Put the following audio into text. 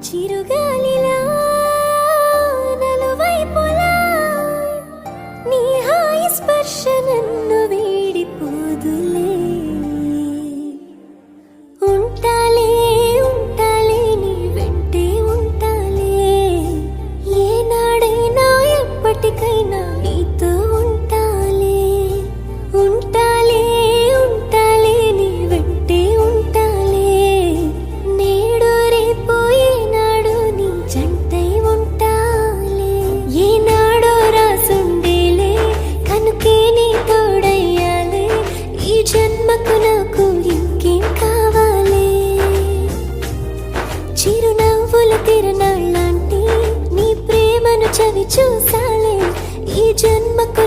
చిరుగాలిలా నలువైపులా నీ హాయి స్పర్శ నన్ను వీడిపోదులే. ఉంటాలే ఉంటాలే నీ వెంటే ఉంటాలే, ఏనాడైనా ఎప్పటికైనా నీతో ఉంటాలే. ఉంటాలే ఉంటాలే నీ వెంటే ఉంటాలే, నేడు రేపు ఏనాడు నీ జంటై ఉంటాలే. ఏనాడో రాసుండేలే కనుకే నీ తోడయ్యాలే, ఈ జన్మకు నాకు ఇంకేం కావాలే. చిరునవ్వుల తిరణాళ్ళంటి నీ ప్రేమను చవి చూసాలే, ఈ జన్మకు